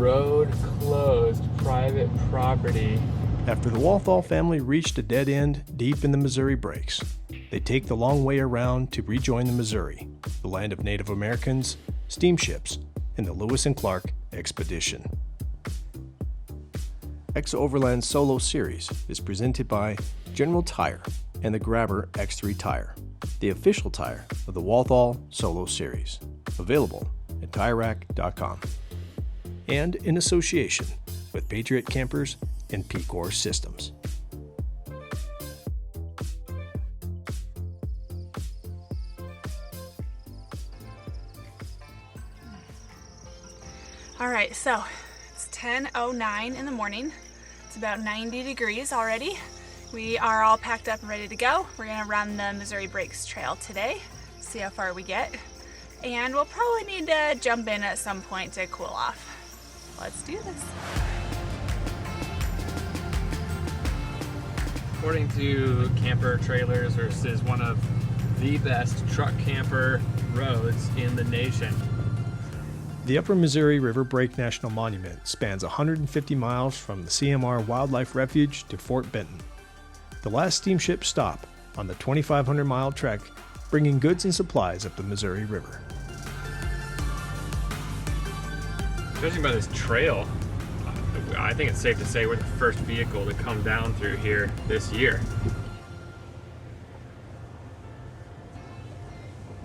road closed, private property. After the Walthall family reached a dead end deep in the Missouri Breaks, they take the long way around to rejoin the Missouri, the land of Native Americans, steamships, and the Lewis and Clark expedition. Overland Solo Series is presented by General Tire and the Grabber X3 Tire, the official tire of the Walthall Solo Series, available at TireRack.com, and in association with Patriot Campers and P-Core Systems. All right, so it's 10:09 in the morning. It's about 90 degrees already. We are all packed up and ready to go. We're gonna run the Missouri Breaks Trail today, see how far we get. And we'll probably need to jump in at some point to cool off. Let's do this. According to Camper Trailers, this is one of the best truck camper roads in the nation. The Upper Missouri River Break National Monument spans 150 miles from the CMR Wildlife Refuge to Fort Benton, the last steamship stop on the 2,500-mile trek bringing goods and supplies up the Missouri River. Judging by this trail, I think it's safe to say we're the first vehicle to come down through here this year.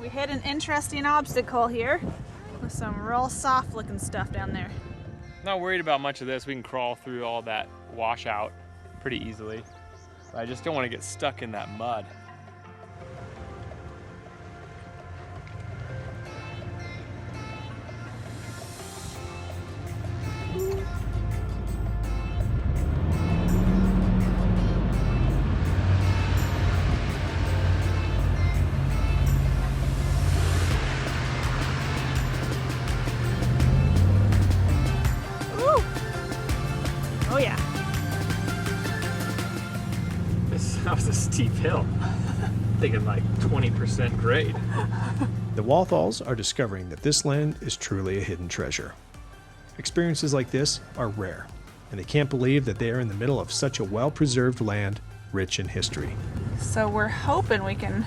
We hit an interesting obstacle here with some real soft looking stuff down there. Not worried about much of this. We can crawl through all that washout pretty easily. But I just don't want to get stuck in that mud. Oh yeah. That was a steep hill. Thinking like 20% grade. The Walthalls are discovering that this land is truly a hidden treasure. Experiences like this are rare, and they can't believe that they are in the middle of such a well-preserved land rich in history. So we're hoping we can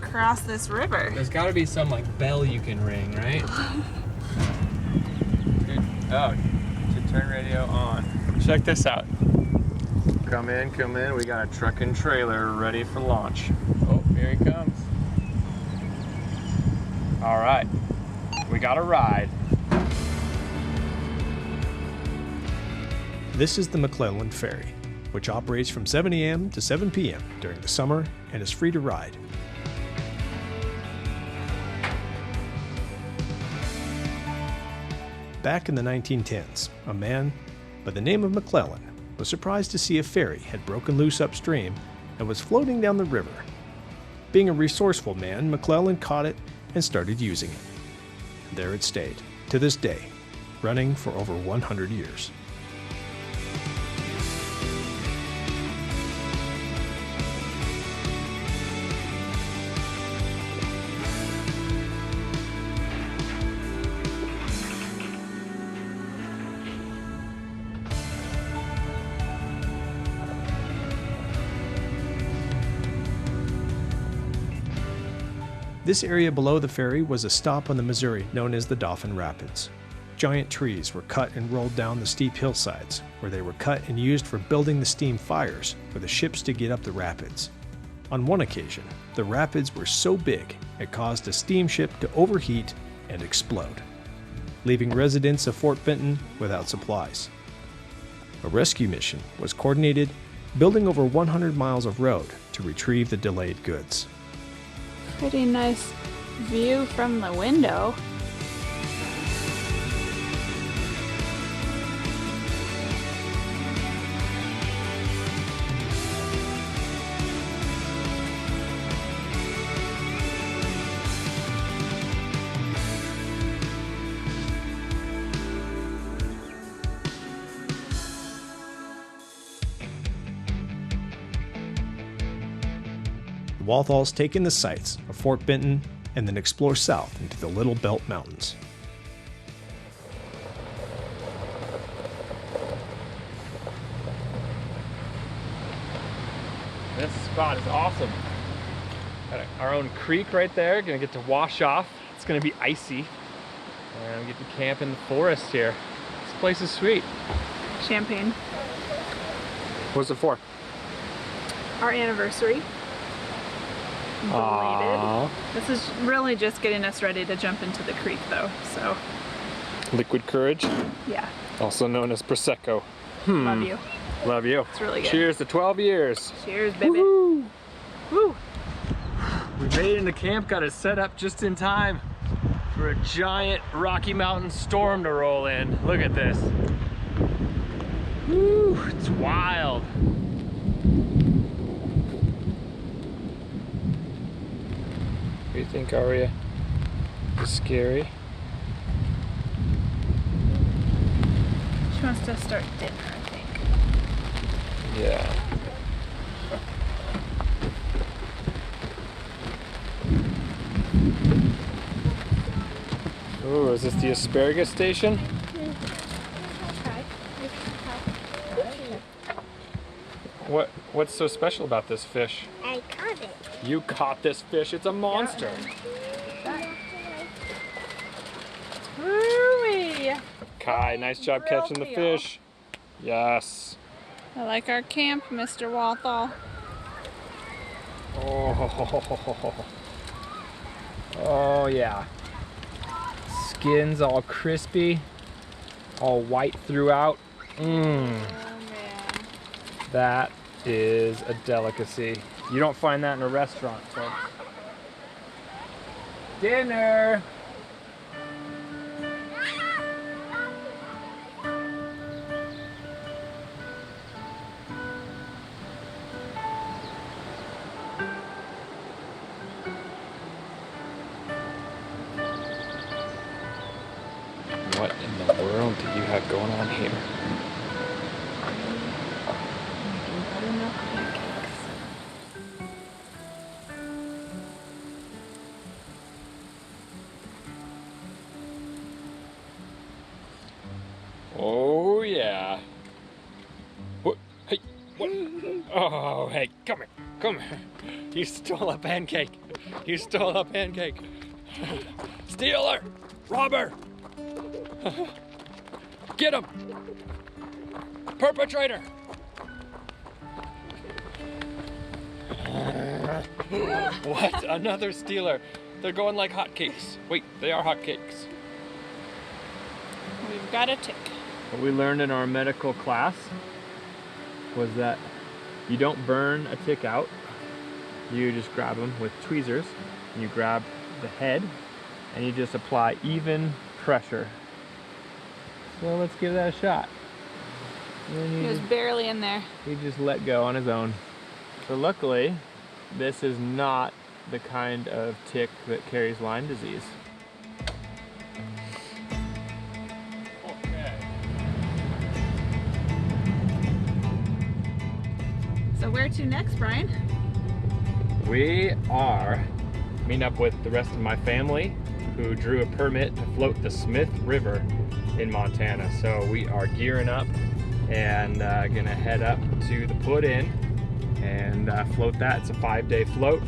cross this river. There's got to be some like bell you can ring, right? Oh, turn radio on. Check this out. Come in. We got a truck and trailer ready for launch. Oh, here he comes. All right, we got a ride. This is the McClellan Ferry, which operates from 7 a.m. to 7 p.m. during the summer and is free to ride. Back in the 1910s, a man by the name of McClellan was surprised to see a ferry had broken loose upstream and was floating down the river. Being a resourceful man, McClellan caught it and started using it. And there it stayed, to this day, running for over 100 years. This area below the ferry was a stop on the Missouri known as the Dauphin Rapids. Giant trees were cut and rolled down the steep hillsides, where they were cut and used for building the steam fires for the ships to get up the rapids. On one occasion, the rapids were so big it caused a steamship to overheat and explode, leaving residents of Fort Benton without supplies. A rescue mission was coordinated, building over 100 miles of road to retrieve the delayed goods. Pretty nice view from the window. The Walthalls take in the sights of Fort Benton and then explore south into the Little Belt Mountains. This spot is awesome. Got our own creek right there. Gonna get to wash off. It's gonna be icy. And we get to camp in the forest here. This place is sweet. Champagne. What's it for? Our anniversary. Belated. Aww. This is really just getting us ready to jump into the creek though, so. Liquid courage, Yeah, also known as Prosecco. love you. Love you. It's really good. Cheers to 12 years. Cheers, baby. Woo-hoo. Woo! We made it into camp, got it set up just in time for a giant Rocky Mountain storm to roll in. Look at this. Woo, it's wild. What do you think, Aria? It's scary. She wants to start dinner, I think. Yeah. Oh, is this the asparagus station? What's so special about this fish? I caught it. You caught this fish. It's a monster. Woo-wee! Kai, nice job catching the fish. Yes. I like our camp, Mr. Walthall. Oh. Oh yeah. Skin's all crispy, all white throughout. Mmm. Oh man. That is a delicacy. You don't find that in a restaurant, folks. Dinner! What in the world do you have going on here? Buttermilk pancakes. Oh yeah. What? Hey, what? Oh, hey, come here, come here. You stole a pancake. You stole a pancake. Stealer! Robber! Get him! Perpetrator! What? Another stealer. They're going like hotcakes. Wait, they are hotcakes. We've got a tick. What we learned in our medical class was that you don't burn a tick out. You just grab them with tweezers. And you grab the head and you just apply even pressure. So let's give that a shot. And He was barely in there. he just let go on his own. So luckily, this is not the kind of tick that carries Lyme disease. Okay. So where to next, Brian? We are meeting up with the rest of my family who drew a permit to float the Smith River in Montana. So we are gearing up and gonna head up to the put-in and float that. It's a 5-day float.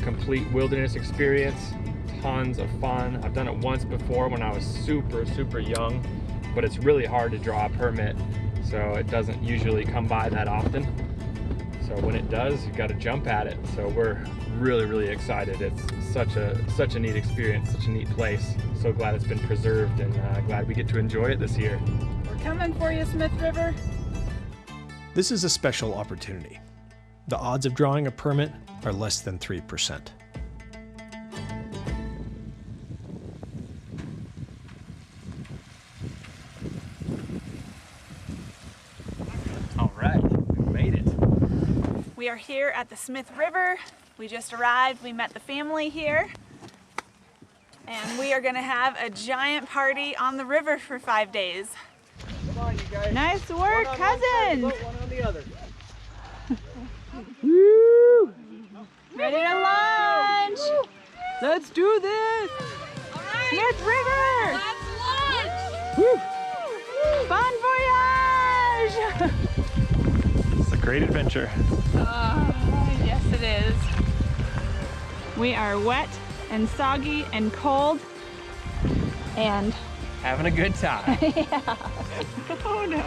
Complete wilderness experience, tons of fun. I've done it once before when I was super young, but it's really hard to draw a permit, so it doesn't usually come by that often. So when it does, you've got to jump at it. So we're really excited. It's such a neat experience, such a neat place. So glad it's been preserved and glad we get to enjoy it this year. We're coming for you, Smith River. This is a special opportunity. The odds of drawing a permit are less than 3%. All right, we made it. We are here at the Smith River. We just arrived. We met the family here. And we are gonna have a giant party on the river for 5 days. Come on, you guys. Nice work, One on one side, cousin. one on the other. Woo! Ready to launch. Let's do this. Smith River. Let's launch. Woo! Bon voyage. It's a great adventure. Oh is we are wet and soggy and cold and Having a good time. yeah. Oh no.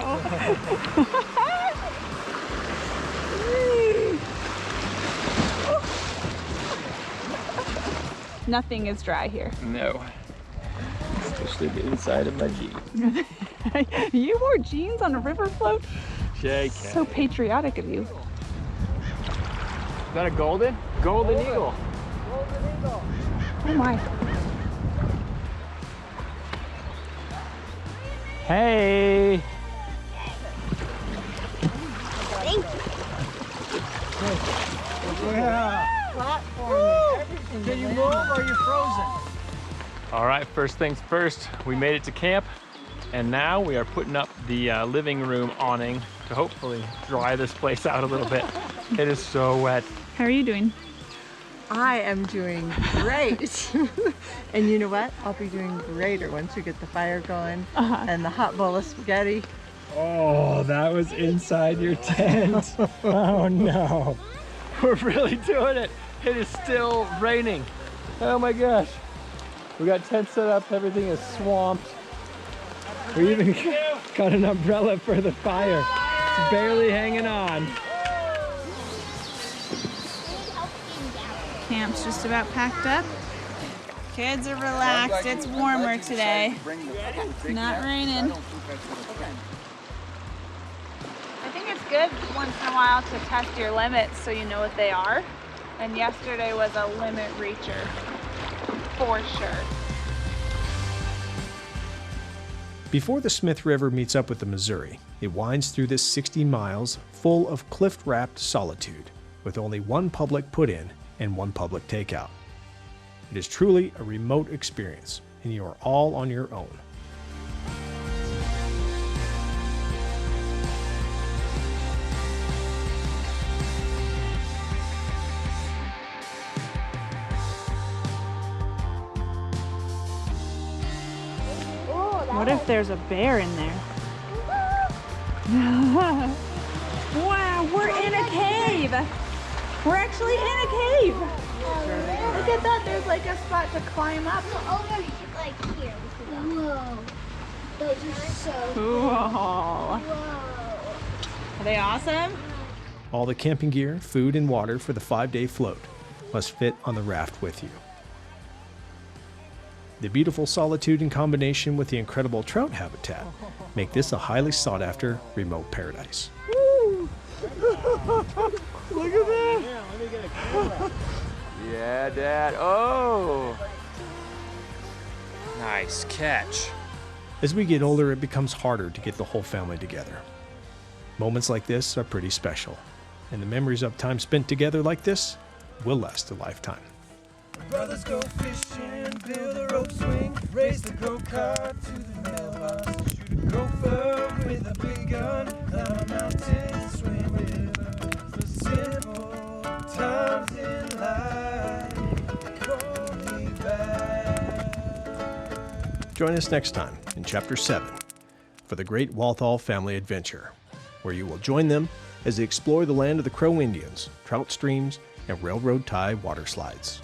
Nothing is dry here. No. Especially the inside of my jeans. You wore jeans on a river float? JK. So patriotic of you. Is that a golden? Golden eagle. Golden eagle. Oh my. Hey. Yeah. Platform. Can you move or are you frozen? All right, first things first, we made it to camp, and now we are putting up the living room awning to hopefully dry this place out a little bit. It is so wet. How are you doing? I am doing great. And you know what? I'll be doing greater once we get the fire going and the hot bowl of spaghetti. Oh, that was inside your tent. Oh no. We're really doing it. It is still raining. Oh my gosh. We got tent set up, everything is swamped. We even got an umbrella for the fire. It's barely hanging on. Camp's just about packed up. Kids are relaxed. It's warmer today. Not raining. I think it's good once in a while to test your limits so you know what they are. And yesterday was a limit reacher, for sure. Before the Smith River meets up with the Missouri, it winds through this 60 miles full of cliff-wrapped solitude, with only one public put-in and one public takeout. It is truly a remote experience, and you are all on your own. What if there's a bear in there? Wow, we're in a cave. We're actually in a cave. Look at that, there's like a spot to climb up. Over like here. Whoa. Those are so Cool. Whoa. Are they awesome? All the camping gear, food, and water for the 5-day float must fit on the raft with you. The beautiful solitude in combination with the incredible trout habitat make this a highly sought-after remote paradise. Look at that. Yeah, let me get a camera. Yeah, Dad. Oh. Nice catch. As we get older, it becomes harder to get the whole family together. Moments like this are pretty special, and the memories of time spent together like this will last a lifetime. Brothers go fishing, build a rope swing, race the go-kart to the mailbox, shoot a gopher with a big gun, climb a mountain, swim rivers, the simple times in life, call me back. Join us next time in Chapter 7 for the Great Walthall Family Adventure, where you will join them as they explore the land of the Crow Indians, trout streams, and railroad tie water slides.